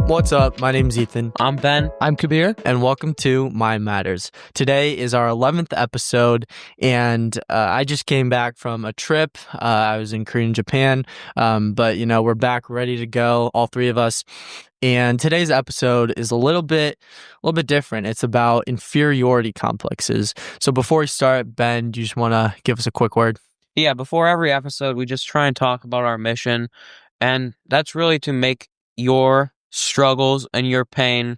What's up? My name's Ethan. I'm Ben. I'm Kabir. And welcome to My Matters. Today is our 11th episode, and I just came back from a trip. I was in Korea and Japan, but we're back ready to go, all three of us. And today's episode is a little bit different. It's about inferiority complexes. So before we start, Ben, do you just want to give us a quick word? Yeah, before every episode, we just try and talk about our mission, and that's really to make your struggles and your pain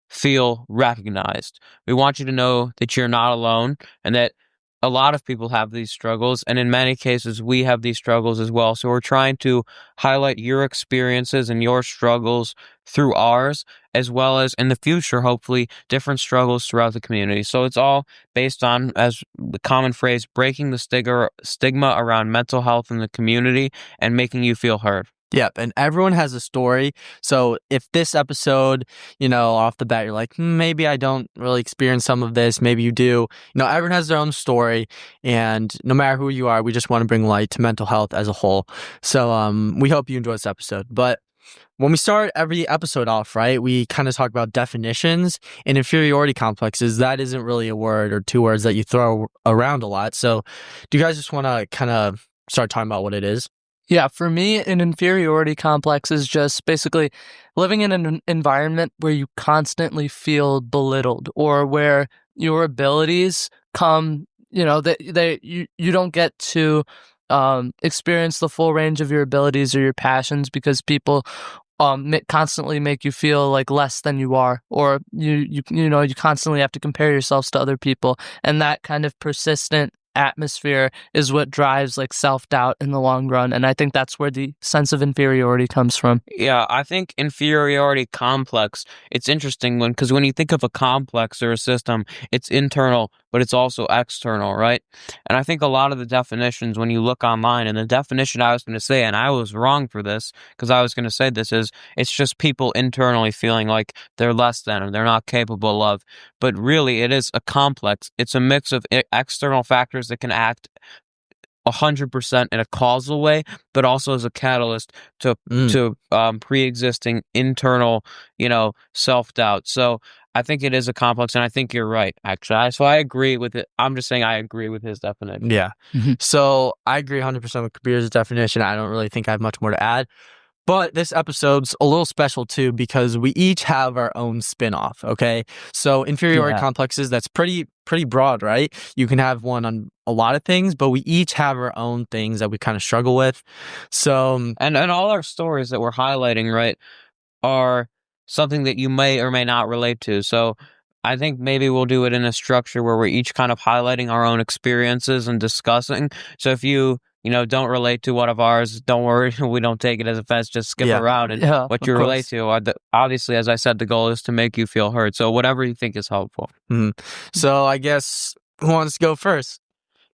feel recognized. We want you to know that you're not alone and that a lot of people have these struggles, and in many cases we have these struggles as well. So we're trying to highlight your experiences and your struggles through ours, as well as in the future, hopefully, different struggles throughout the community. So it's all based on, as the common phrase, breaking the stigma around mental health in the community and making you feel heard. Yep, and everyone has a story. So if this episode, off the bat, you're like, maybe I don't really experience some of this, maybe you do. Everyone has their own story, and no matter who you are, we just want to bring light to mental health as a whole. So we hope you enjoy this episode. But when we start every episode off, right, we kind of talk about definitions and inferiority complexes. That isn't really a word or two words that you throw around a lot. So do you guys just want to kind of start talking about what it is? Yeah, for me, an inferiority complex is just basically living in an environment where you constantly feel belittled, or where your abilities come, you don't get to experience the full range of your abilities or your passions because people constantly make you feel like less than you are, or you constantly have to compare yourselves to other people, and that kind of persistent atmosphere is what drives like self-doubt in the long run. And I think that's where the sense of inferiority comes from. Yeah, I think inferiority complex, it's interesting because when you think of a complex or a system, it's internal, but it's also external, right? And I think a lot of the definitions, when you look online, and the definition I was going to say, and I was wrong for this because I was going to say this, is it's just people internally feeling like they're less than or they're not capable of. But really, it is a complex. It's a mix of external factors that can act 100% in a causal way, but also as a catalyst to pre-existing internal, self-doubt. So I think it is a complex, and I think you're right, actually. So I agree with it. I'm just saying I agree with his definition. Yeah. So I agree 100% with Kabir's definition. I don't really think I have much more to add. But this episode's a little special too because we each have our own spin-off, okay? So inferiority complexes, that's pretty broad, right? You can have one on a lot of things, but we each have our own things that we kind of struggle with. So and all our stories that we're highlighting, right, are something that you may or may not relate to. So I think maybe we'll do it in a structure where we're each kind of highlighting our own experiences and discussing. So if you don't relate to one of ours, don't worry. We don't take it as offense. Just skip around and what you relate to. Obviously, as I said, the goal is to make you feel heard. So whatever you think is helpful. So I guess who wants to go first?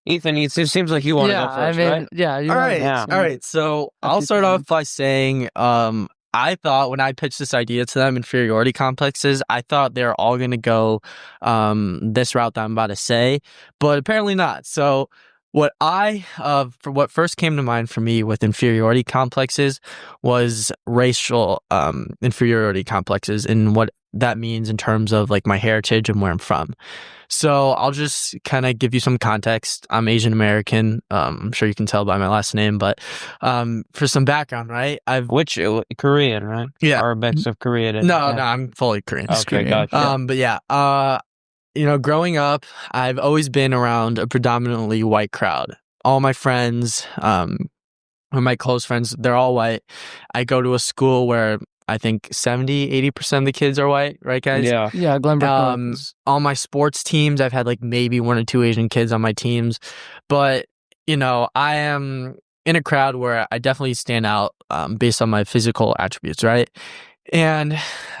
Ethan, it seems like you want to go first, right? Yeah. All right. So I'll start off by saying, I thought when I pitched this idea to them, inferiority complexes, I thought they're all going to go this route that I'm about to say, but apparently not. So what what first came to mind for me with inferiority complexes was racial inferiority complexes and what that means in terms of like my heritage and where I'm from. So I'll just kind of give you some context. I'm Asian American. I'm sure you can tell by my last name, but for some background, right? Korean, right? Yeah. Or a mix of Korean. No, I'm fully Korean. Okay, gotcha. But yeah, growing up, I've always been around a predominantly white crowd. All my friends, my close friends, they're all white. I go to a school where I think 70-80% of the kids are white, right, guys? Yeah, Glenbrook. On my sports teams, I've had like maybe one or two Asian kids on my teams. But, I am in a crowd where I definitely stand out based on my physical attributes, right? And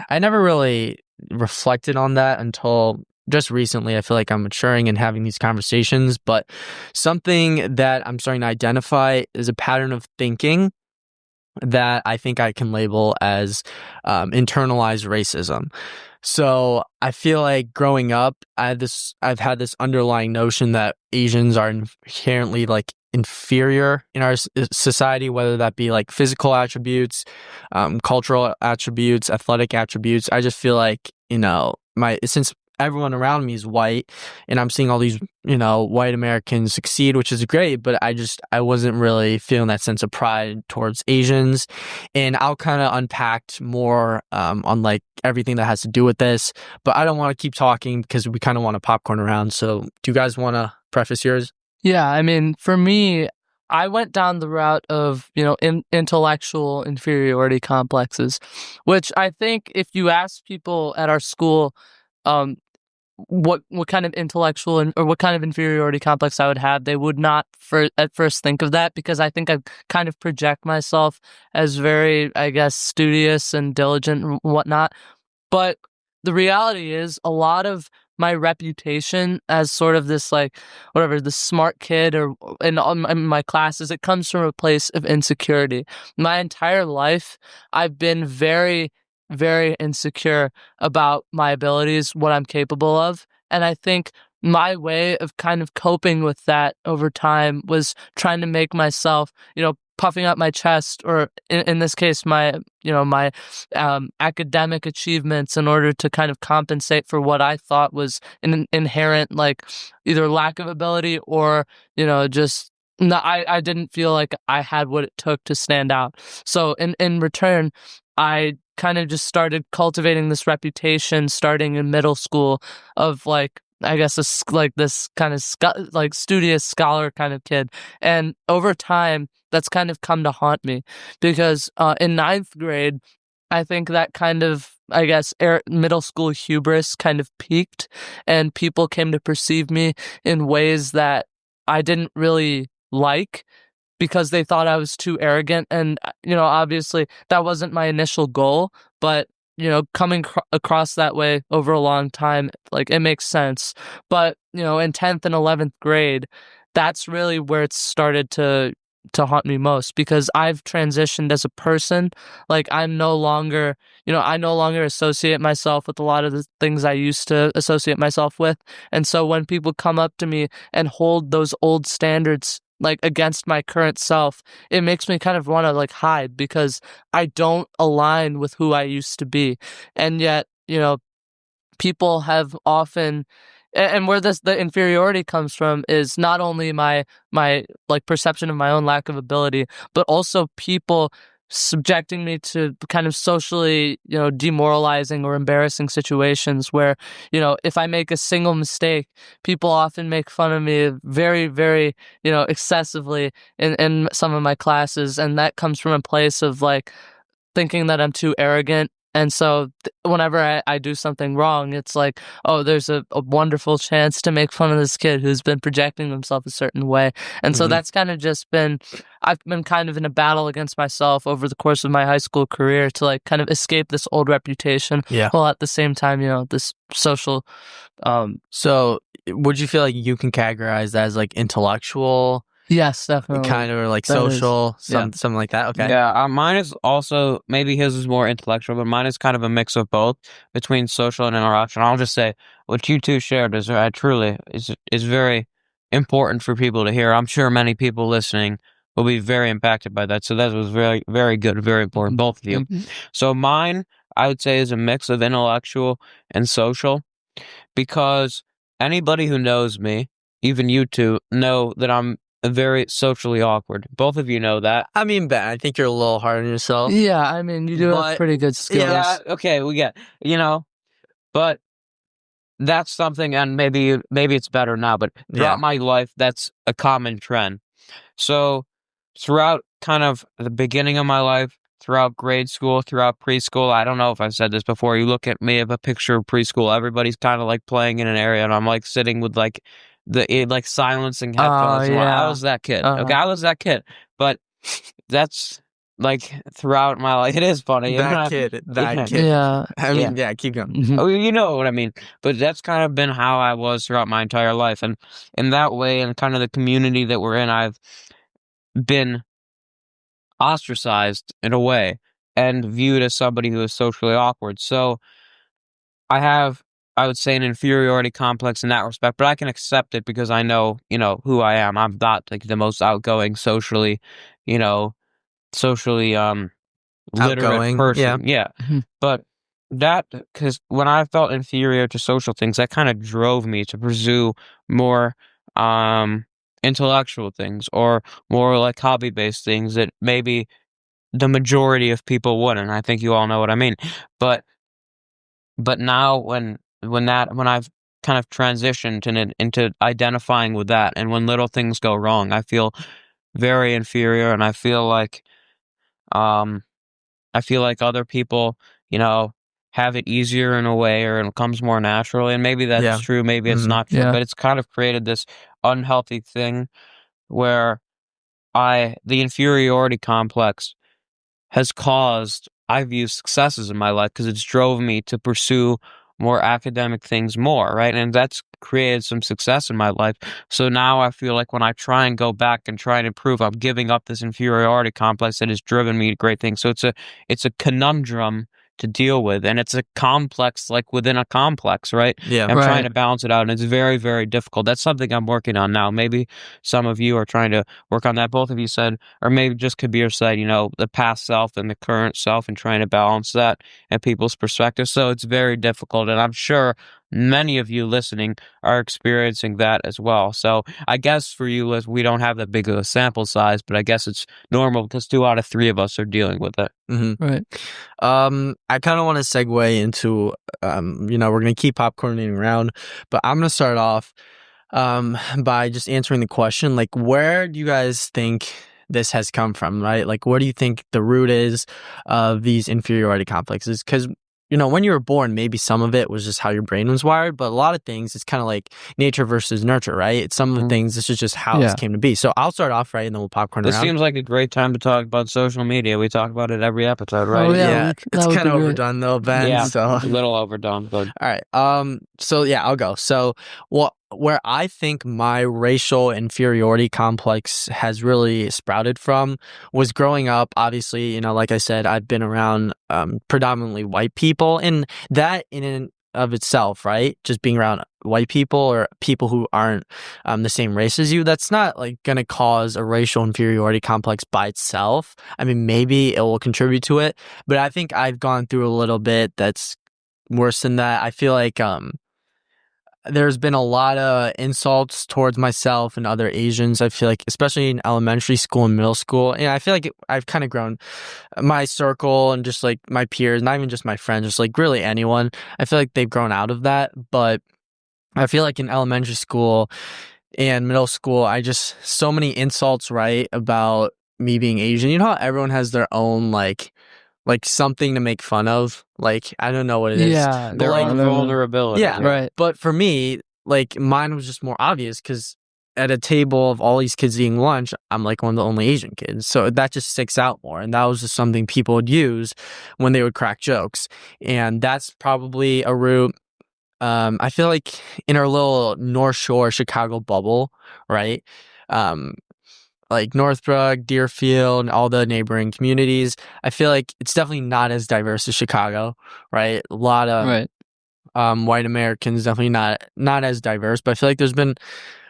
I never really reflected on that until just recently. I feel like I'm maturing and having these conversations, but something that I'm starting to identify is a pattern of thinking that I think I can label as internalized racism. So I feel like growing up, I've had this underlying notion that Asians are inherently like inferior in our society, whether that be like physical attributes, cultural attributes, athletic attributes. I just feel like, since everyone around me is white and I'm seeing all these, white Americans succeed, which is great, but I wasn't really feeling that sense of pride towards Asians. And I'll kind of unpack more on like everything that has to do with this, but I don't want to keep talking because we kind of want to popcorn around. So do you guys want to preface yours? Yeah, I mean, for me, I went down the route of, intellectual inferiority complexes, which I think if you ask people at our school, um, what kind of intellectual or what kind of inferiority complex I would have, they would not at first think of that, because I think I kind of project myself as very, I guess, studious and diligent and whatnot. But the reality is, a lot of my reputation as sort of this, like, whatever, the smart kid or in my classes, it comes from a place of insecurity. My entire life, I've been very, very insecure about my abilities, what I'm capable of. And I think my way of kind of coping with that over time was trying to make myself, puffing up my chest, or in this case, my academic achievements, in order to kind of compensate for what I thought was an inherent, like, either lack of ability or, just no, I didn't feel like I had what it took to stand out. So in return, I kind of just started cultivating this reputation starting in middle school of, like, I guess this kind of like studious scholar kind of kid. And over time, that's kind of come to haunt me, because in ninth grade, I think that kind of, I guess, middle school hubris kind of peaked, and people came to perceive me in ways that I didn't really like, because they thought I was too arrogant. And, obviously that wasn't my initial goal, but, coming across that way over a long time, like, it makes sense. But, in 10th and 11th grade, that's really where it started to haunt me most, because I've transitioned as a person. Like, I'm no longer, I no longer associate myself with a lot of the things I used to associate myself with. And so when people come up to me and hold those old standards, like, against my current self, it makes me kind of want to, like, hide, because I don't align with who I used to be. And yet, people have often, and where the inferiority comes from is not only my like perception of my own lack of ability, but also people subjecting me to kind of socially, demoralizing or embarrassing situations where, if I make a single mistake, people often make fun of me very, very, excessively in some of my classes. And that comes from a place of, like, thinking that I'm too arrogant. And so whenever I do something wrong, it's like, oh, there's a wonderful chance to make fun of this kid who's been projecting himself a certain way. And so that's kind of just been, I've been kind of in a battle against myself over the course of my high school career to, like, kind of escape this old reputation. Yeah. While at the same time, this social. So would you feel like you can categorize that as like intellectual? Yes, definitely. Kind of, or like That social, is, yeah. something like that. Okay. Yeah, mine is also, maybe his is more intellectual, but mine is kind of a mix of both between social and interaction. I'll just say what you two shared is truly is very important for people to hear. I'm sure many people listening will be very impacted by that. So that was very, very good, very important, both of you. So mine, I would say, is a mix of intellectual and social, because anybody who knows me, even you two, know that I'm very socially awkward. Both of you know that. I mean, Ben, I think you're a little hard on yourself. Yeah, I mean, you do have pretty good skills. Yeah, okay, we get, but that's something, and maybe it's better now, but throughout my life, that's a common trend. So throughout kind of the beginning of my life, throughout grade school, throughout preschool, I don't know if I've said this before, you look at me of a picture of preschool, everybody's kind of like playing in an area, and I'm like sitting with like like silencing headphones. Yeah. I was that kid. Okay, I was that kid. But that's like throughout my life. It is funny. That kid. Yeah. I mean, yeah, keep going. Oh, you know what I mean. But that's kind of been how I was throughout my entire life. And in that way, and kind of the community that we're in, I've been ostracized in a way and viewed as somebody who is socially awkward. So I have I would say an inferiority complex in that respect, but I can accept it because I know, who I am. I'm not like the most outgoing you know, socially literate Outgoing, yeah. person. Yeah. Mhm. But because when I felt inferior to social things, that kind of drove me to pursue more um intellectual things or more like hobby-based things that maybe the majority of people wouldn't. I think you all know what I mean. But now when I've kind of transitioned into identifying with that, and when little things go wrong, I feel very inferior, and um I feel like other people, have it easier in a way, or it comes more naturally, and maybe that's Yeah. true, maybe it's Mhm. not true, Yeah. but it's kind of created this unhealthy thing where the inferiority complex has caused, I view, successes in my life because it's drove me to pursue more academic things more, right? And that's created some success in my life. So now I feel like when I try and go back and try and improve, I'm giving up this inferiority complex that has driven me to great things. So it's a conundrum to deal with, and it's a complex like within a complex, right? Yeah. And I'm trying Right. to balance it out, and it's very, very difficult. That's something I'm working on now. Maybe some of you are trying to work on that. Both of you said, or maybe just Kabir said, the past self and the current self, and trying to balance that and people's perspective. So it's very difficult, and I'm sure many of you listening are experiencing that as well. So I guess for you, Liz, we don't have that big of a sample size, but I guess it's normal because 2 out of 3 of us are dealing with it. Mhm. Right. I kind of want to segue into, we're going to keep popcorning around, but I'm going to start off by just answering the question, like, where do you guys think this has come from, right? Like, what do you think the root is of these inferiority complexes? Because, when you were born, maybe some of it was just how your brain was wired, but a lot of things, it's kind of like nature versus nurture, right? It's some of the things, this is just how it Yeah. came to be. So I'll start off, right, and then we'll popcorn This around. seems like a great time to talk about social media. We talk about it every episode, right? Oh, yeah. Yeah, That it's would kind be of great. overdone though, Ben. Yeah, So a little overdone, but all right. So yeah, I'll go. So where I think my racial inferiority complex has really sprouted from was growing up. Obviously, like I said, I've been around predominantly white people, and that in and of itself, right? Just being around white people or people who aren't the same race as you, that's not like gonna cause a racial inferiority complex by itself. I mean, maybe it will contribute to it, but I think I've gone through a little bit that's worse than that. I feel like there's been a lot of insults towards myself and other Asians. I feel like, especially in elementary school and middle school, and I feel like I've kind of grown my circle and just like my peers, not even just my friends, just like really anyone. I feel like they've grown out of that, but I feel like in elementary school and middle school, I just so many insults, right, about me being Asian. You know how everyone has their own like something to make fun of. Like I don't know what it is, Yeah. but their like own vulnerability. yeah, Right. but for me, like mine was just more obvious because at a table of all these kids eating lunch, I'm like one of the only Asian kids. So that just sticks out more. And that was just something people would use when they would crack jokes. And that's probably a root. I feel like in our little North Shore Chicago bubble, right? Um, like Northbrook, Deerfield, and all the neighboring communities, I feel like it's definitely not as diverse as Chicago, right? A lot of Right. white Americans, definitely not as diverse, but I feel like there's been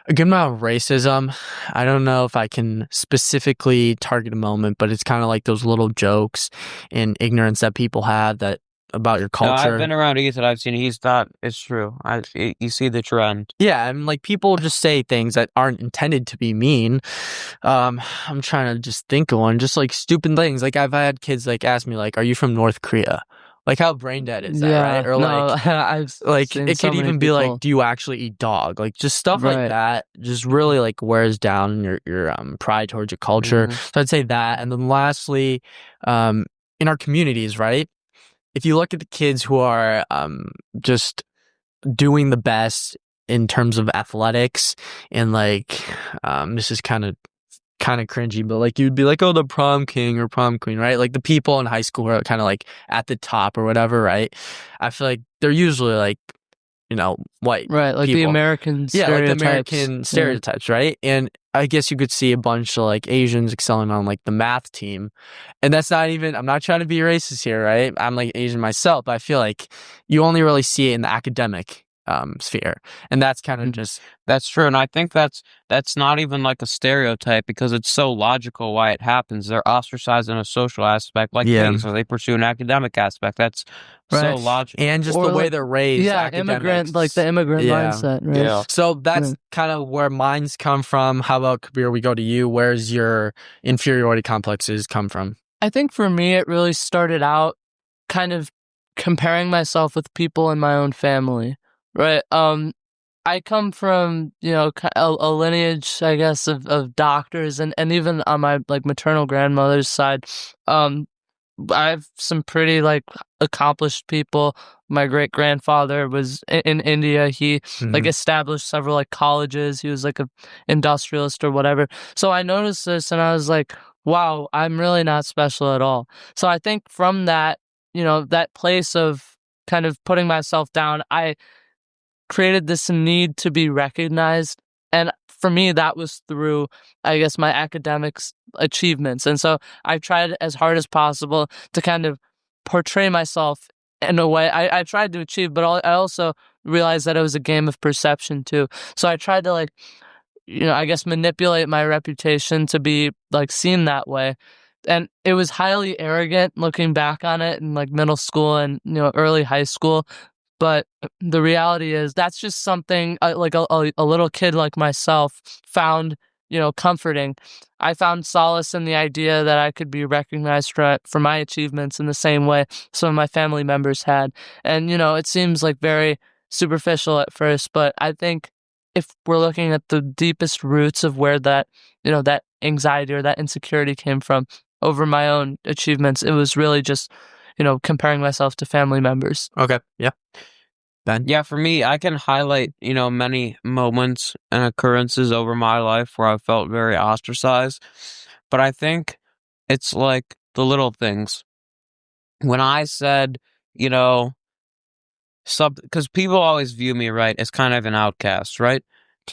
a good amount of racism. I don't know if I can specifically target a moment, but it's kind of like those little jokes and ignorance that people have that about your No, I've culture. been around Ethan. I've seen he's not. It's true. You see the trend. Yeah, and like people just say things that aren't intended to be mean. I'm trying to just think of one, just like stupid things. Like I've had kids like ask me like, "Are you from North Korea?" Like how brain dead is that, right? Yeah. Or No, like I've like seen it so could many even be like, people. "Do you actually eat dog?" Like just stuff like Right. that just really like wears down your pride towards your culture. Mhm. So I'd say that, and then lastly, um, in our communities, right? If you look at the kids who are just doing the best in terms of athletics and like this is kind of cringy, but like you'd be like, oh, the prom king or prom queen, right? Like the people in high school who are kind of like at the top or whatever, right? I feel like they're usually like white Right, like the people. American Yeah, like the stereotypes. American stereotypes, right? And I guess you could see a bunch of like Asians excelling on like the math team. And that's not even, I'm not trying to be racist here, right? I'm like Asian myself, but I feel like you only really see it in the academic sphere. And that's kind of just. That's true. And I think that's not even like a stereotype because it's so logical why it happens. They're ostracized in a social aspect like Yeah. gays, or they pursue an academic aspect. That's so Right. logical. And just Or the way like, they're raised, yeah, academics. like the immigrant Yeah. mindset, right? Yeah. So that's kind of where mine's come from. How about Kabir? We go to you. Where's your inferiority complexes come from? I think for me, it really started out kind of comparing myself with people in my own family, right? I come from, a lineage, I guess, of doctors, and even on my like maternal grandmother's side, I have some pretty like accomplished people. My great grandfather was in India. He like established several like colleges. He was like a industrialist or whatever. So I noticed this and I was like, wow, I'm really not special at all. So I think from that, that place of kind of putting myself down, I created this need to be recognized. And for me, that was through, I guess, my academics achievements. And so I tried as hard as possible to kind of portray myself in a way I tried to achieve, but I also realized that it was a game of perception too. So I tried to like, I guess manipulate my reputation to be like seen that way. And it was highly arrogant looking back on it in like middle school and, early high school. But the reality is that's just something like a little kid like myself found, comforting. I found solace in the idea that I could be recognized for my achievements in the same way some of my family members had. And, it seems like very superficial at first, but I think if we're looking at the deepest roots of where that, that anxiety or that insecurity came from over my own achievements, it was really just, comparing myself to family members. Okay. Yeah. Ben? Yeah, for me, I can highlight, many moments and occurrences over my life where I felt very ostracized. But I think it's like the little things. When I said, because people always view me, right, as kind of an outcast, right?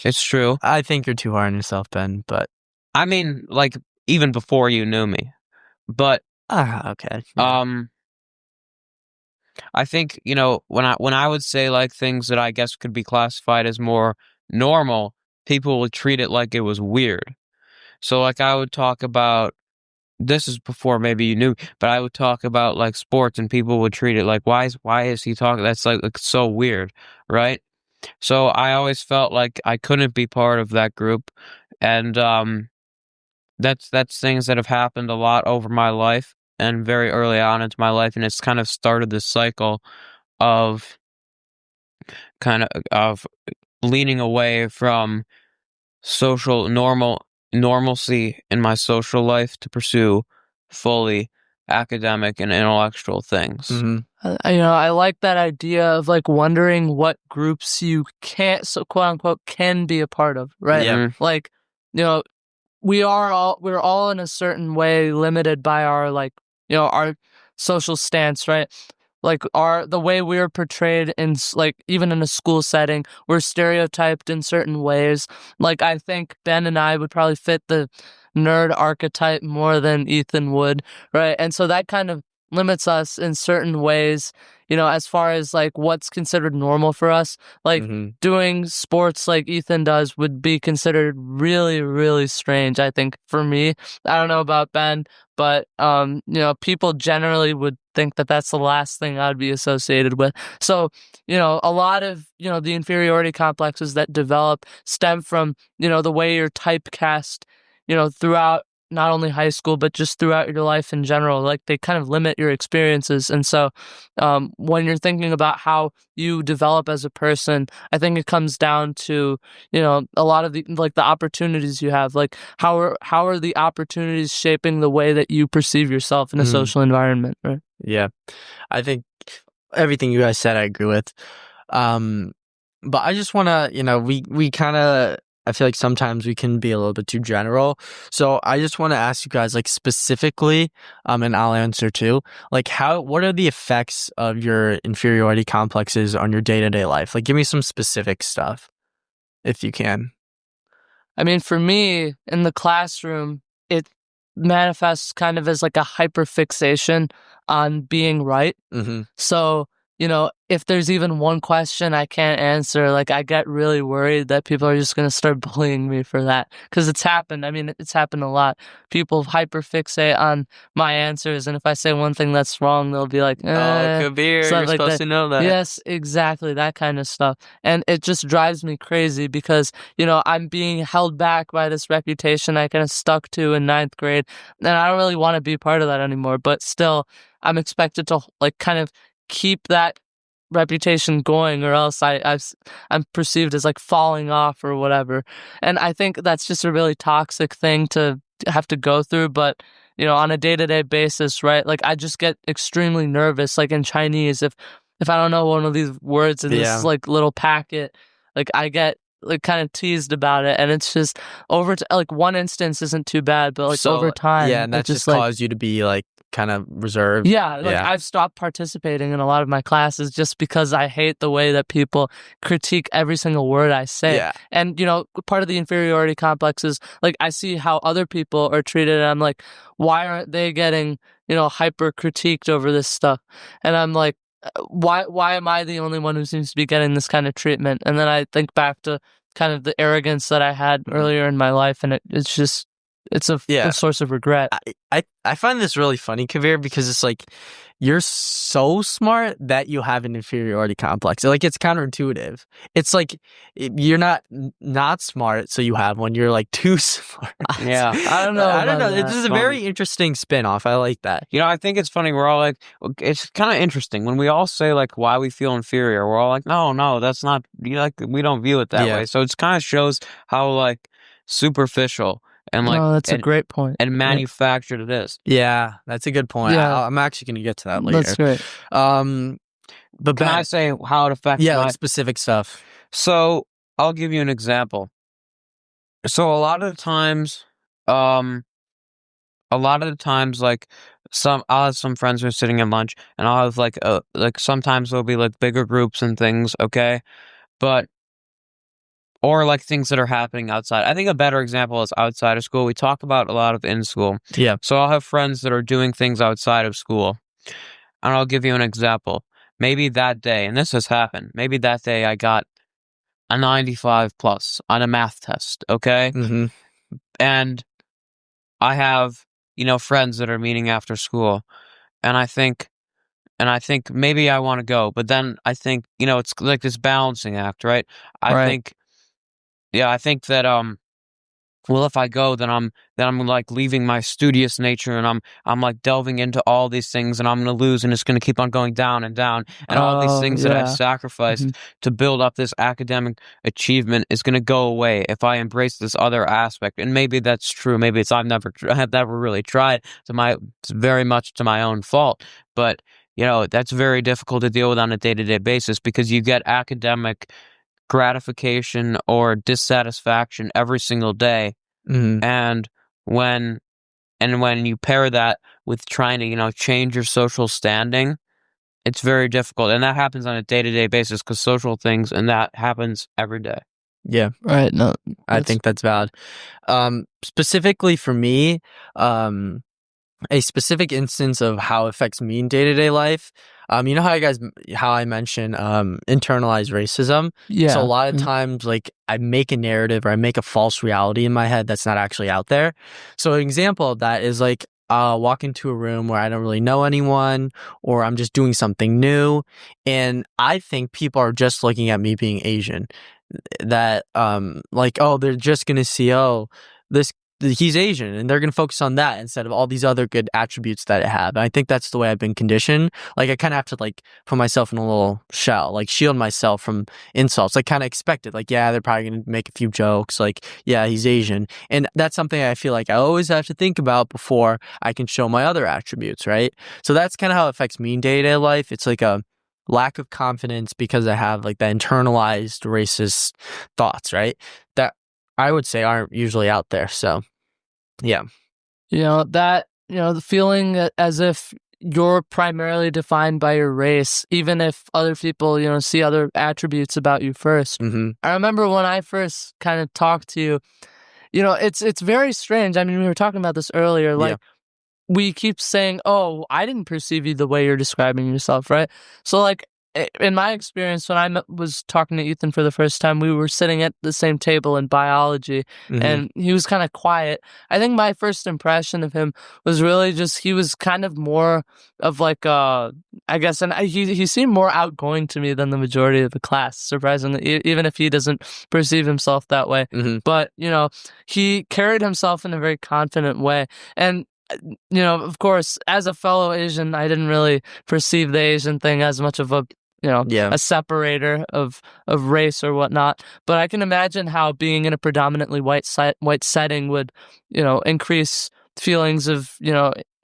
It's true. I think you're too hard on yourself, Ben, but. I mean, like, even before you knew me. But, okay. Yeah. I think, when I would say like things that I guess could be classified as more normal, people would treat it like it was weird. So like I would talk about, this is before maybe you knew, but I would talk about like sports and people would treat it like, why is he talking? That's like so weird, right? So I always felt like I couldn't be part of that group. And that's things that have happened a lot over my life and very early on into my life, and it's kind of started this cycle of of leaning away from normalcy in my social life to pursue fully academic and intellectual things. I like that idea of like wondering what groups you can't, so quote unquote, can be a part of, right? Yeah. Like, we're all in a certain way limited by our like, our social stance, right? Like the way we're portrayed in like even in a school setting, we're stereotyped in certain ways. Like I think Ben and I would probably fit the nerd archetype more than Ethan would, right? And so that kind of limits us in certain ways, as far as like what's considered normal for us. Like doing sports like Ethan does would be considered really, really strange, I think, for me. I don't know about Ben, but people generally would think that that's the last thing I'd be associated with. So, a lot of, the inferiority complexes that develop stem from, the way you're typecast, throughout not only high school, but just throughout your life in general. Like they kind of limit your experiences. And so when you're thinking about how you develop as a person, I think it comes down to, a lot of the opportunities you have. Like how are the opportunities shaping the way that you perceive yourself in a social environment, right? Yeah. I think everything you guys said I agree with. But I just want to, we kind of I feel like sometimes we can be a little bit too general. So I just want to ask you guys, like, specifically, and I'll answer too, like, what are the effects of your inferiority complexes on your day-to-day life? Like, give me some specific stuff if you can. I mean, for me, in the classroom, it manifests kind of as like a hyperfixation on being right. Mm-hmm. So, if there's even one question I can't answer, like I get really worried that people are just going to start bullying me for that. Because it's happened. I mean, it's happened a lot. People hyperfixate on my answers, and if I say one thing that's wrong, they'll be like, Kabir, stuff you're like supposed that. to know that. Yes, exactly. That kind of stuff. And it just drives me crazy because, I'm being held back by this reputation I kind of stuck to in ninth grade. And I don't really want to be part of that anymore. But still, I'm expected to like kind of keep that reputation going, or else I'm perceived as like falling off or whatever. And I think that's just a really toxic thing to have to go through. But on a day-to-day basis, right? Like I just get extremely nervous. Like in Chinese, if I don't know one of these words in this like little packet, like I get like kind of teased about it, and it's just like one instance isn't too bad, but like over time, and that just like caused you to be like kind of reserved. yeah, like I've stopped participating in a lot of my classes just because I hate the way that people critique every single word I say. Yeah. And part of the inferiority complex is like I see how other people are treated, and I'm like, why aren't they getting hyper critiqued over this stuff? And I'm like, why am I the only one who seems to be getting this kind of treatment? And then I think back to kind of the arrogance that I had earlier in my life, and it's a source of regret. I find this really funny, Kabir, because it's like you're so smart that you have an inferiority complex. Like it's counterintuitive. It's like you're not smart, so you have one. You're like too smart. Yeah, I don't know. It's just a very interesting spin-off. I like that. I think it's funny. We're all like, it's kind of interesting when we all say like why we feel inferior. We're all like, no, that's not. We don't view it that way. So it kind of shows how like superficial. And like, that's a great point. And manufactured it is. Yeah, that's a good point. Yeah. I'm actually going to get to that later. That's great. But can I say how it affects? Like specific stuff. So I'll give you an example. So a lot of the times, like I'll have some friends who are sitting at lunch, and I'll have like sometimes there'll be like bigger groups and things. Okay, or like things that are happening outside. I think a better example is outside of school. We talk about a lot of in school. Yeah. So I'll have friends that are doing things outside of school. And I'll give you an example. Maybe that day, and this has happened, maybe that day I got a 95 plus on a math test, okay? Mm-hmm. And I have, friends that are meeting after school. And I think maybe I want to go. But then I think, it's like this balancing act, right? I think that well, if I go, then I'm like leaving my studious nature, and I'm like delving into all these things, and I'm gonna lose, and it's gonna keep on going down and down, and all these things that I've sacrificed to build up this academic achievement is gonna go away if I embrace this other aspect. And maybe that's true. Maybe I have never really tried. It's very much to my own fault, but that's very difficult to deal with on a day-to-day basis because you get academic gratification or dissatisfaction every single day. Mm-hmm. And when you pair that with trying to change your social standing, it's very difficult, and that happens on a day-to-day basis because social things, and that happens every day. Yeah. Right. No, I think that's valid. Specifically for me, a specific instance of how it affects me in day-to-day life. You know how I mentioned internalized racism? Yeah. So a lot of times, like, I make a narrative or I make a false reality in my head that's not actually out there. So an example of that is like I'll walk into a room where I don't really know anyone, or I'm just doing something new, and I think people are just looking at me being Asian. That like, oh, they're just gonna see, oh, he's Asian, and they're going to focus on that instead of all these other good attributes that I have. And I think that's the way I've been conditioned. Like, I kind of have to like put myself in a little shell, like shield myself from insults. Like, kind of expected, like, yeah, they're probably going to make a few jokes, like, yeah, he's Asian. And that's something I feel like I always have to think about before I can show my other attributes, right? So that's kind of how it affects me in day-to-day life. It's like a lack of confidence because I have like the internalized racist thoughts, right? That I would say aren't usually out there. So yeah. The feeling as if you're primarily defined by your race, even if other people, see other attributes about you first. Mm-hmm. I remember when I first kind of talked to you, it's very strange. I mean, we were talking about this earlier, like, we keep saying, "Oh, I didn't perceive you the way you're describing yourself," right? So, like, in my experience, when I was talking to Ethan for the first time, we were sitting at the same table in biology, Mm-hmm. and he was kind of quiet. I think my first impression of him was really just he was kind of more of like I guess, and he seemed more outgoing to me than the majority of the class, surprisingly, even if he doesn't perceive himself that way. Mm-hmm. But he carried himself in a very confident way, and of course, as a fellow Asian, I didn't really perceive the Asian thing as much of a Yeah. a separator of race or whatnot. But I can imagine how being in a predominantly white setting would increase feelings of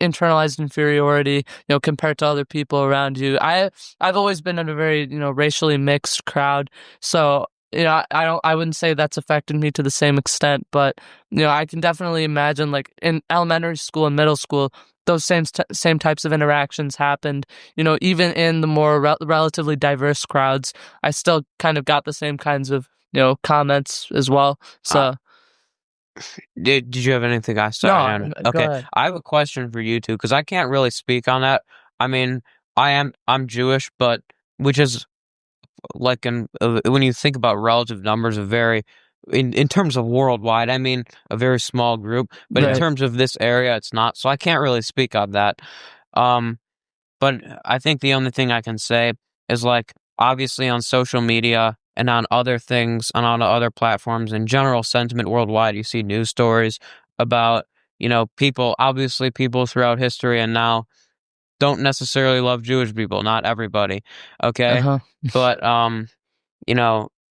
internalized inferiority compared to other people around you. I've always been in a very racially mixed crowd, so I wouldn't say that's affected me to the same extent, but I can definitely imagine, like, in elementary school and middle school, those same types of interactions happened. Even in the more relatively diverse crowds, I still kind of got the same kinds of comments as well. So Did you have anything? I no, started. go Okay, ahead. I have a question for you two because I can't really speak on that. I mean, I'm Jewish, but which is like when you think about relative numbers, a very in terms of worldwide, I mean a very small group, but in Right. terms of this area, it's not. So I can't really speak on that. Um, but I think the only thing I can say is, like, obviously on social media and on other things and on other platforms in general sentiment worldwide, you see news stories about, people, obviously people throughout history and now don't necessarily love Jewish people, not everybody. Okay. Uh-huh. But,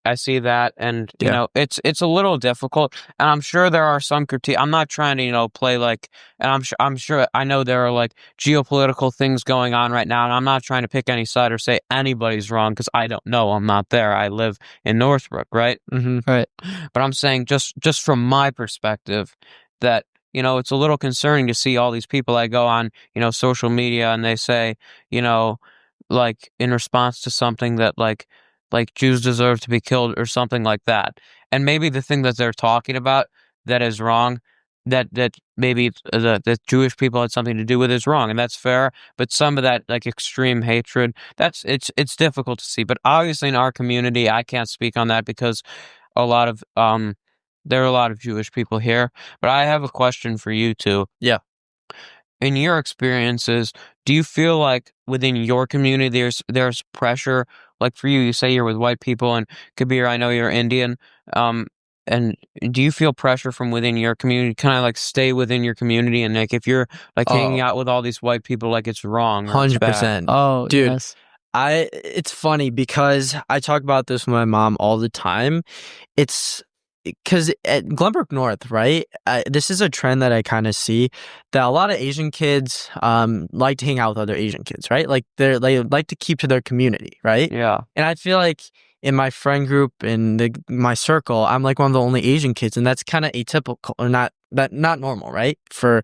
I see that, and Yeah. it's a little difficult, and I'm sure there are some critique. I'm not trying to play like, and I'm sure I know there are like geopolitical things going on right now, and I'm not trying to pick any side or say anybody's wrong because I don't know. I'm not there. I live in Northbrook, right? Mm-hmm. Right. But I'm saying just from my perspective that it's a little concerning to see all these people I go on social media and they say like in response to something that like Jews deserve to be killed or something like that. And maybe the thing that they're talking about that is wrong, that maybe the Jewish people had something to do with is wrong, and that's fair. But some of that like extreme hatred, it's difficult to see. But obviously in our community, I can't speak on that because a lot of there are a lot of Jewish people here. But I have a question for you two. Yeah. In your experiences, do you feel like within your community there's pressure? Like for you, you say you're with white people, and Kabir, I know you're Indian. And do you feel pressure from within your community? Kind of like stay within your community, and like if you're like hanging Oh, out with all these white people, like it's wrong or it's bad. 100%. Oh, Dude, yes. it's funny because I talk about this with my mom all the time. It's because at Glenbrook North, right? This is a trend that I kind of see that a lot of Asian kids like to hang out with other Asian kids, right? Like they like to keep to their community, right? Yeah. And I feel like in my friend group in my circle, I'm like one of the only Asian kids, and that's kind of atypical or not normal, right? For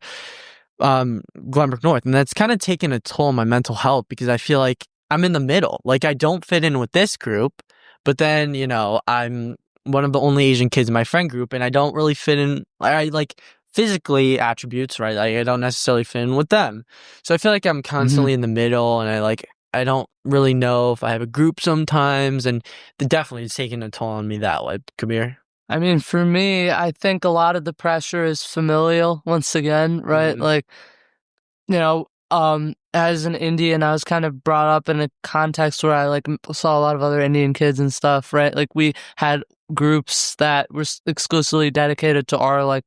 Glenbrook North, and that's kind of taken a toll on my mental health because I feel like I'm in the middle. Like I don't fit in with this group, but then I'm one of the only Asian kids in my friend group, and I don't really fit in. I like physically attributes, right? Like I don't necessarily fit in with them, so I feel like I'm constantly in the middle, and I don't really know if I have a group sometimes, and definitely it's taking a toll on me that way. Kabir. I mean, for me, I think a lot of the pressure is familial once again, right? Mhm. Like, as an Indian, I was kind of brought up in a context where I like saw a lot of other Indian kids and stuff, right? Like we had groups that were exclusively dedicated to our like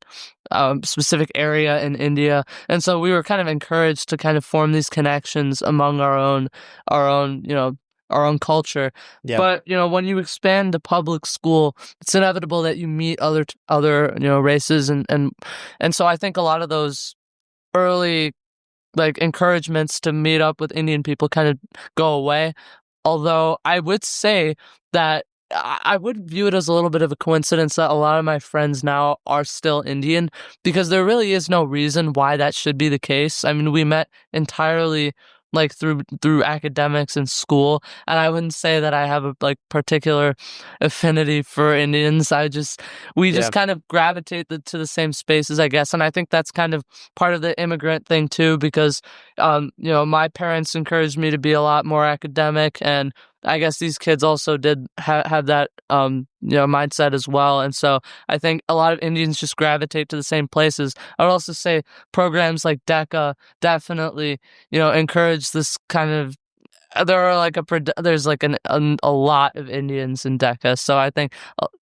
specific area in India, and so we were kind of encouraged to kind of form these connections among our own culture. Yeah. But when you expand to public school, it's inevitable that you meet other races, and so I think a lot of those early like encouragements to meet up with Indian people kind of go away. Although I would say that I would view it as a little bit of a coincidence that a lot of my friends now are still Indian, because there really is no reason why that should be the case. I mean, we met entirely like through academics and school, and I wouldn't say that I have a like particular affinity for Indians. We Yeah. just kind of gravitate to the same spaces, I guess, and I think that's kind of part of the immigrant thing too, because my parents encouraged me to be a lot more academic, and I guess these kids also did have that mindset as well. And so I think a lot of Indians just gravitate to the same places. I would also say programs like DECA definitely encourage this kind of. There are like there's like a lot of Indians in DECA, so I think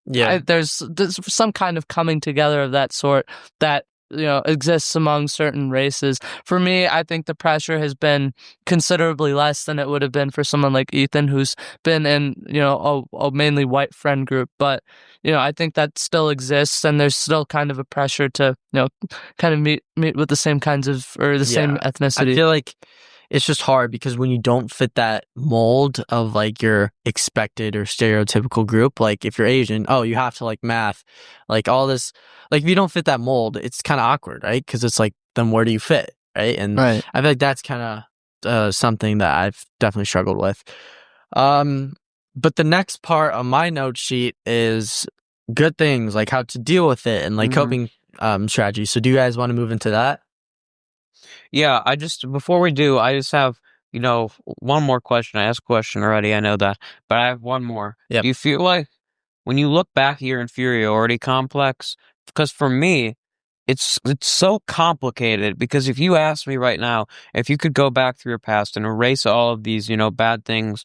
Yeah. there's some kind of coming together of that sort that exists among certain races. For me, I think the pressure has been considerably less than it would have been for someone like Ethan, who's been in a mainly white friend group. But I think that still exists, and there's still kind of a pressure to kind of meet with the same kinds of or the same I ethnicity. feel like it's just hard because when you don't fit that mold of like your expected or stereotypical group, like if you're Asian, oh, you have to like math, like all this, like if you don't fit that mold, it's kind of awkward, right? Because it's like, then where do you fit, right? And Right. I feel like that's kind of something that I've definitely struggled with. But the next part on my note sheet is good things, like how to deal with it and like coping strategies. So do you guys want to move into that? Yeah, before we do, I just have, one more question. I asked a question already, I know that, but I have one more. Yep. Do you feel like when you look back at your inferiority complex, because for me, it's so complicated, because if you ask me right now, if you could go back through your past and erase all of these, bad things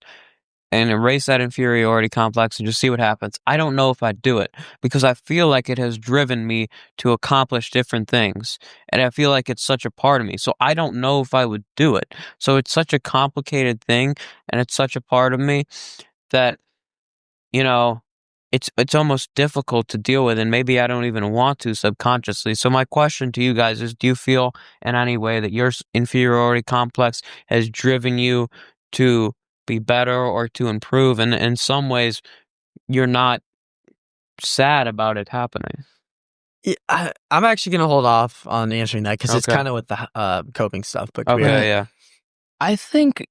and erase that inferiority complex and just see what happens, I don't know if I'd do it, because I feel like it has driven me to accomplish different things, and I feel like it's such a part of me. So I don't know if I would do it. So it's such a complicated thing, and it's such a part of me that, you know, it's almost difficult to deal with, and maybe I don't even want to subconsciously. So my question to you guys is, do you feel in any way that your inferiority complex has driven you to be better or to improve? And in some ways, you're not sad about it happening. Yeah, I'm actually gonna hold off on answering that because it's Okay. kind of with the coping stuff. But Okay, Kabir, yeah. I think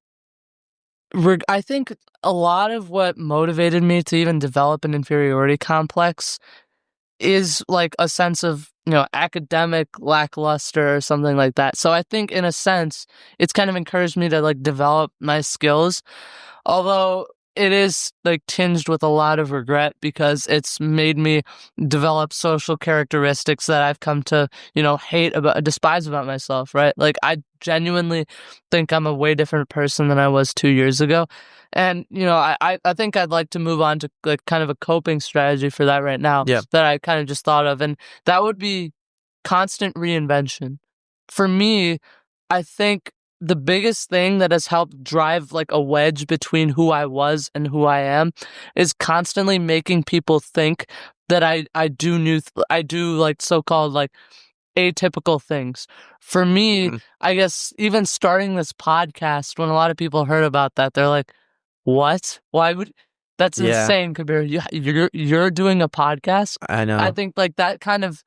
a lot of what motivated me to even develop an inferiority complex is like a sense of, academic lackluster or something like that. So I think in a sense, it's kind of encouraged me to like develop my skills. Although it is like tinged with a lot of regret because it's made me develop social characteristics that I've come to, despise about myself, right? Like I genuinely think I'm a way different person than I was 2 years ago. And, I think I'd like to move on to like kind of a coping strategy for that right now yeah, that I kind of just thought of. And that would be constant reinvention. For me, I think the biggest thing that has helped drive like a wedge between who I was and who I am is constantly making people think that I do like so-called like atypical things. For me, I guess even starting this podcast, when a lot of people heard about that, they're like, "What? Why would?" That's yeah, insane, Kabir. You're doing a podcast. I I know. think like that kind of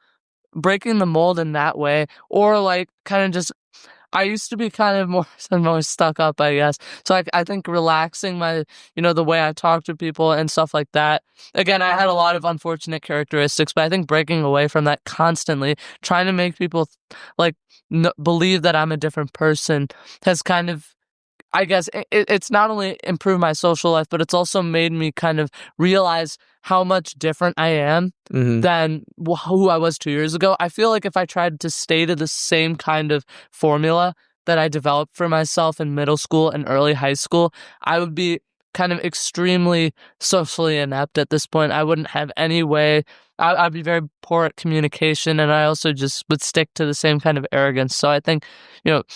breaking the mold in that way, or like kind of just I used to be kind of more stuck up, I guess. So I think relaxing my, the way I talk to people and stuff like that. Again, I had a lot of unfortunate characteristics, but I think breaking away from that constantly, trying to make people like believe that I'm a different person has kind of I guess it's not only improved my social life, but it's also made me kind of realize how much different I am Hmm. than who I was 2 years ago. I feel like if I tried to stay to the same kind of formula that I developed for myself in middle school and early high school, I would be kind of extremely socially inept at this point. I wouldn't have any way. I'd be very poor at communication, and I also just would stick to the same kind of arrogance. So I think,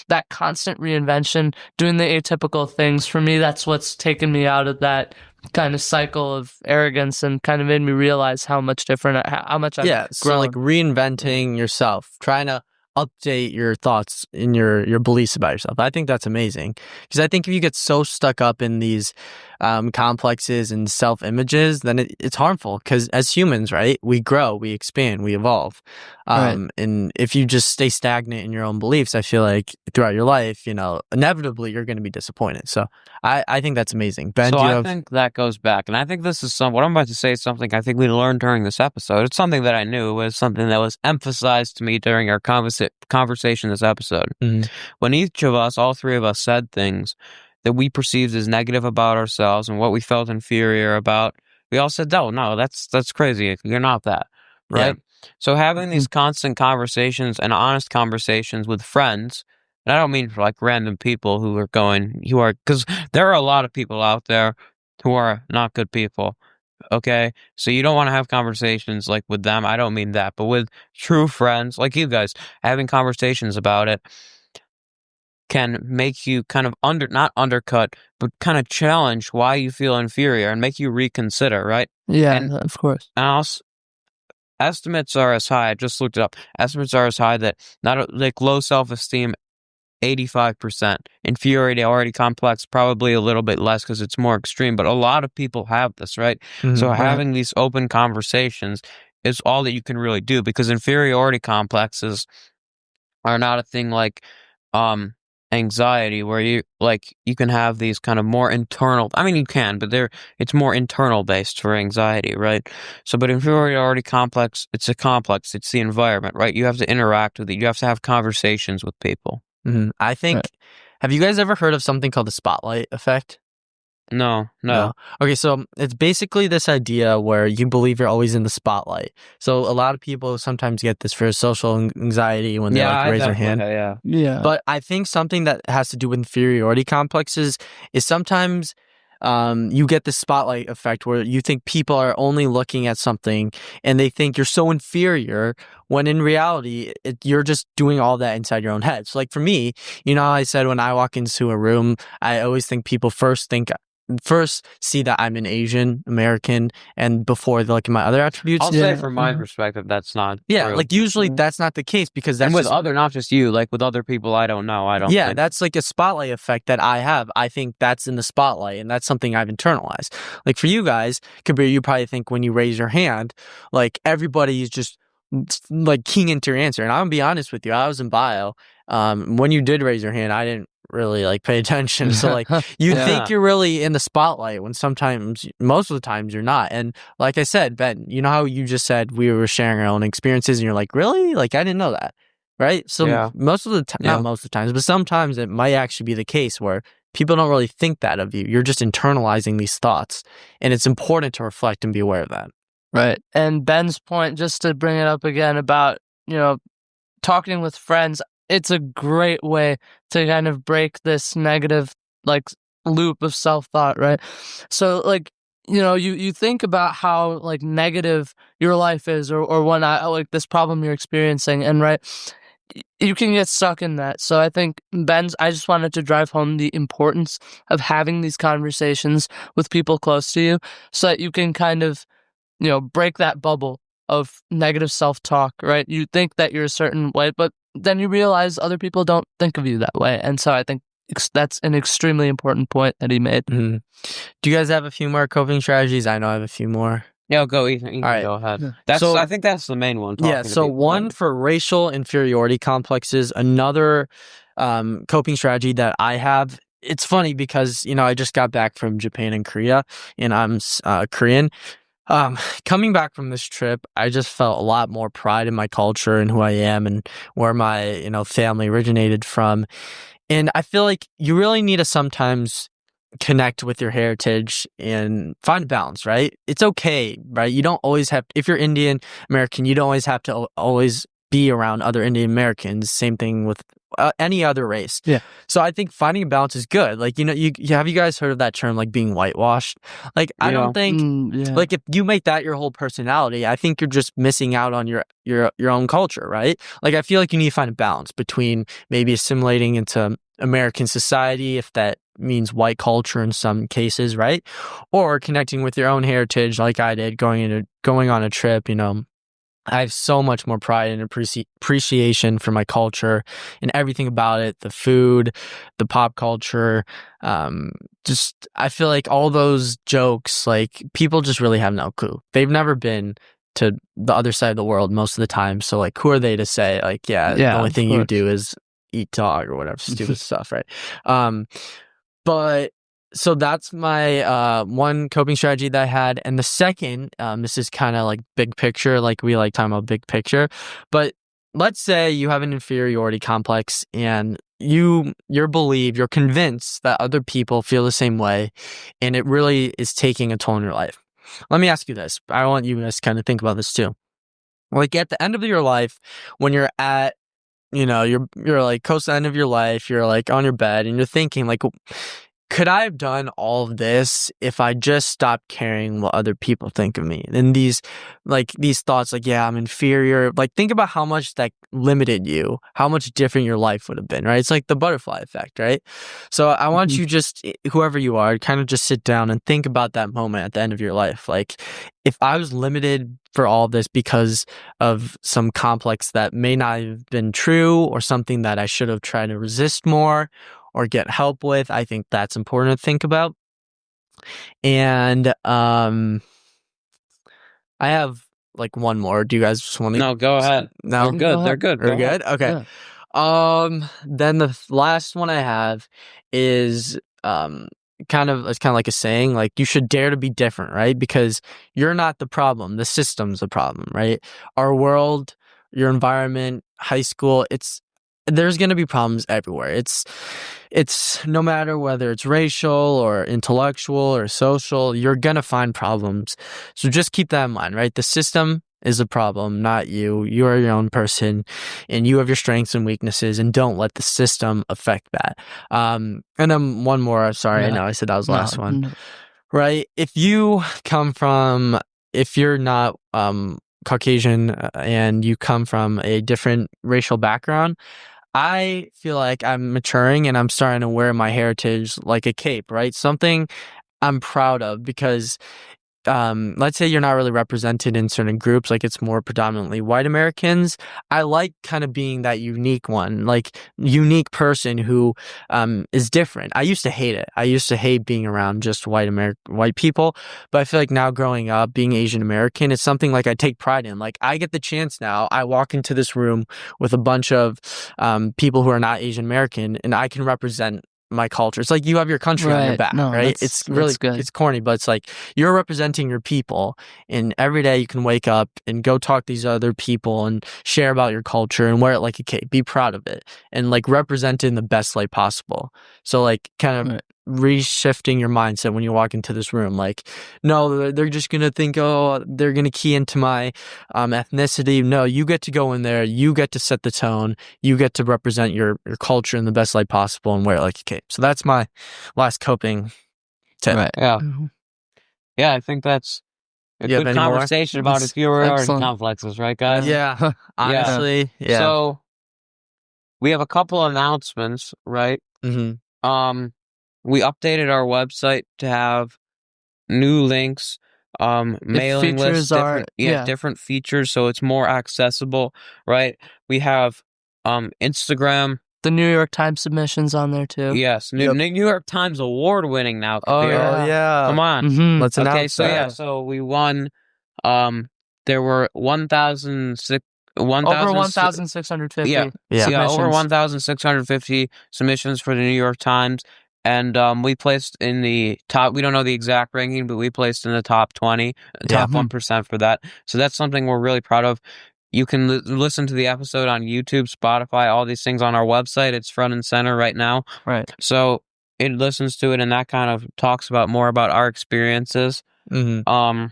that constant reinvention, doing the atypical things, for me, that's what's taken me out of that kind of cycle of arrogance and kind of made me realize how much different, how much I've Yeah, so like grown. reinventing yourself, trying to update your thoughts and your beliefs about yourself. I think that's amazing because I think if you get so stuck up in these complexes and self-images, then it's harmful because as humans, right, we grow, we expand, we evolve. And if you just stay stagnant in your own beliefs, I feel like throughout your life, inevitably you're going to be disappointed. So I think that's amazing. Ben, So do you I have... think that goes back, and I think this is what I'm about to say is something I think we learned during this episode. It's something that I knew was something that was emphasized to me during our conversation this episode. When each of us, all three of us, said things that we perceived as negative about ourselves and what we felt inferior about, we all said, no, that's crazy. You're not that, right? Yeah. So having these constant conversations and honest conversations with friends, and I don't mean for like random people because there are a lot of people out there who are not good people. Okay, so you don't want to have conversations like with them. I don't mean that, but with true friends like you guys, having conversations about it can make you kind of not undercut, but kind of challenge why you feel inferior and make you reconsider, right? Yeah, And of course. also, estimates are as high. I just looked it up. Estimates are as high that not like low self-esteem, 85%. Inferiority complex, probably a little bit less because it's more extreme, but a lot of people have this, right? So having these open conversations is all that you can really do, because inferiority complexes are not a thing like anxiety where you can have these kind of more internal, I mean you can, but it's more internal based for anxiety, right? So but inferiority complex, it's a complex, it's the environment, right? You have to interact with it, you have to have conversations with people. I think, have you guys ever heard of something called the spotlight effect? No. Okay, so it's basically this idea where you believe you're always in the spotlight. So a lot of people sometimes get this for social anxiety when they raise their hand. Yeah. But I think something that has to do with inferiority complexes is sometimes you get the spotlight effect where you think people are only looking at something and they think you're so inferior, when in reality, you're just doing all that inside your own head. So like for me, how I said when I walk into a room, I always think people first see that I'm an Asian American, and before they look at my other attributes. I'll say from my perspective, that's not true. Like usually that's not the case, because that's and with not just you, like with other people I don't know. Yeah, that's like a spotlight effect that I have. I think that's in the spotlight, and that's something I've internalized. Like for you guys, Kabir, you probably think when you raise your hand, like everybody is just like keying into your answer. And I'm gonna be honest with you, I was in bio. When you did raise your hand, I didn't really like pay attention. So like you think you're really in the spotlight when most of the times you're not. And like I said, Ben, you know how you just said we were sharing our own experiences and you're like, really? Like I didn't know that. Right? So most of the time, not most of the times, but sometimes it might actually be the case where people don't really think that of you. You're just internalizing these thoughts, and it's important to reflect and be aware of that. Right. And Ben's point, just to bring it up again about, talking with friends, it's a great way to kind of break this negative like loop of self-thought, right? So like, you think about how like negative your life is, or when like this problem you're experiencing, and right, you can get stuck in that. So I think I just wanted to drive home the importance of having these conversations with people close to you, so that you can kind of, break that bubble of negative self-talk, right? You think that you're a certain way, but then you realize other people don't think of you that way. And so I think that's an extremely important point that he made. Do you guys have a few more coping strategies? I know I have a few more. Yeah, go, Ethan. All right. Go ahead. I think that's the main one. So one for racial inferiority complexes. Another coping strategy that I have. It's funny because, I just got back from Japan and Korea, and I'm Korean. Coming back from this trip, I just felt a lot more pride in my culture and who I am and where my, family originated from. And I feel like you really need to sometimes connect with your heritage and find a balance, right? It's okay, right? You don't always have, if you're Indian American, you don't always have to always be around other Indian Americans. Same thing with any other race. Yeah. So I think finding a balance is good. Like, you have you guys heard of that term, like being whitewashed? Like, I don't think, like if you make that your whole personality, I think you're just missing out on your own culture, right? Like, I feel like you need to find a balance between maybe assimilating into American society, if that means white culture in some cases, right? Or connecting with your own heritage, like I did, going on a trip, I have so much more pride and appreciation for my culture and everything about it, the food, the pop culture. Just, I feel like all those jokes, like, people just really have no clue. They've never been to the other side of the world most of the time. So, like, who are they to say, like, yeah, the only of thing you course. do is eat dog or whatever stupid stuff, right? But so that's my one coping strategy that I had. And the second, this is kind of like big picture, like we like talking about big picture. But let's say you have an inferiority complex and you're convinced that other people feel the same way, and it really is taking a toll in your life. Let me ask you this. I want you guys to kind of think about this too. Like at the end of your life, when you're at, you're like close to the end of your life, you're like on your bed and you're thinking like, could I have done all of this if I just stopped caring what other people think of me? And these thoughts like, yeah, I'm inferior. Like, think about how much that limited you, how much different your life would have been, right? It's like the butterfly effect, right? So I want you whoever you are, kind of just sit down and think about that moment at the end of your life. Like, if I was limited for all of this because of some complex that may not have been true or something that I should have tried to resist more or get help with, I think that's important to think about. And I have like one more. Do you guys just want to? No, go ahead. No, They're good. We're good. Okay. Yeah. Then the last one I have is it's kind of like a saying, like, you should dare to be different, right? Because you're not the problem. The system's the problem, right? Our world, your environment, high school, there's going to be problems everywhere. It's no matter whether it's racial or intellectual or social, you're going to find problems. So just keep that in mind, right? The system is a problem, not you. You are your own person and you have your strengths and weaknesses, and don't let the system affect that. And then one more. Sorry, I know I said that was the last one. No. Right? If you're not Caucasian and you come from a different racial background, I feel like I'm maturing and I'm starting to wear my heritage like a cape, right? Something I'm proud of, because let's say you're not really represented in certain groups, like it's more predominantly white Americans. I like kind of being that unique one, like unique person who is different. I used to hate it. I used to hate being around just white people, but I feel like now growing up, being Asian American, it's something like I take pride in. Like, I get the chance now. I walk into this room with a bunch of people who are not Asian American, and I can represent my culture. It's like you have your country on your back, right? It's really good. It's corny, but it's like you're representing your people, and every day you can wake up and go talk to these other people and share about your culture and wear it like a cape. Be proud of it and like represent it in the best light possible. So like kind of reshifting your mindset when you walk into this room. Like, no, they're just gonna think, oh, they're gonna key into my ethnicity. No, you get to go in there, you get to set the tone, you get to represent your culture in the best light possible and wear it like a cape. So that's my last coping tip. Right. Yeah. Yeah, I think that's a good conversation about inferiority complexes, right, guys? Yeah. Honestly, yeah. So we have a couple announcements, right? Mm-hmm. We updated our website to have new links, mailing lists, different features, so it's more accessible, right? We have Instagram. The New York Times submissions on there too. Yes, New York Times award winning now. Kabir. Oh yeah, come on. Mm-hmm. Let's announce that. So we won. There were 1,650. Over 1,650. Over 1,650 submissions for the New York Times. And we placed in the top, we don't know the exact ranking, but we placed in the top 20, top 1% for that. So that's something we're really proud of. You can listen to the episode on YouTube, Spotify, all these things on our website. It's front and center right now. Right. So it listens to it, and that kind of talks about more about our experiences. Mm-hmm.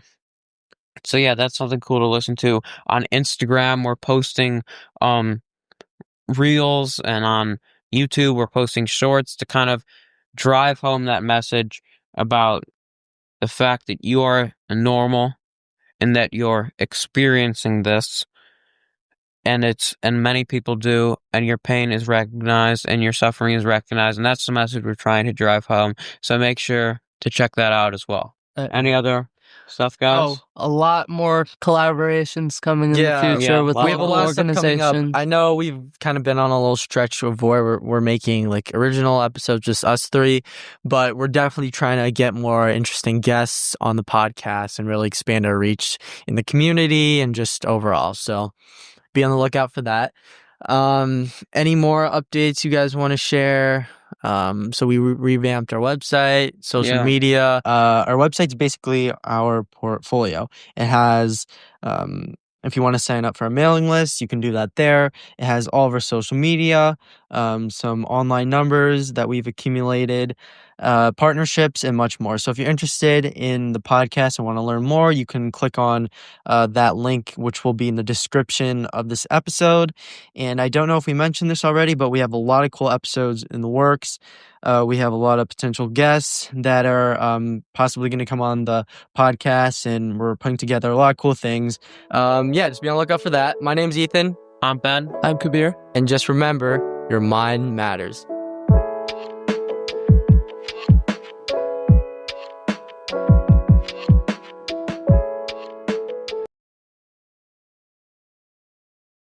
So yeah, that's something cool to listen to. On Instagram, we're posting reels, and on YouTube, we're posting shorts to kind of drive home that message about the fact that you are normal and that you're experiencing this, and many people do, and your pain is recognized and your suffering is recognized, and that's the message we're trying to drive home. So make sure to check that out as well. Any other stuff, guys? a lot more collaborations coming in the future with we have a local lot of stuff coming up. organizations. I know we've kind of been on a little stretch of where we're making like original episodes, just us three, but we're definitely trying to get more interesting guests on the podcast and really expand our reach in the community and just overall. So be on the lookout for that. Any more updates you guys want to share? So we revamped our website, social media. Our website's basically our portfolio. It has, if you want to sign up for a mailing list, you can do that there. It has all of our social media, some online numbers that we've accumulated, partnerships, and much more. So if you're interested in the podcast and want to learn more, you can click on that link, which will be in the description of this episode. And I don't know if we mentioned this already, but we have a lot of cool episodes in the works. We have a lot of potential guests that are possibly going to come on the podcast, and we're putting together a lot of cool things. Just be on the lookout for that. My name's Ethan. I'm Ben. I'm Kabir. And just remember, your mind matters.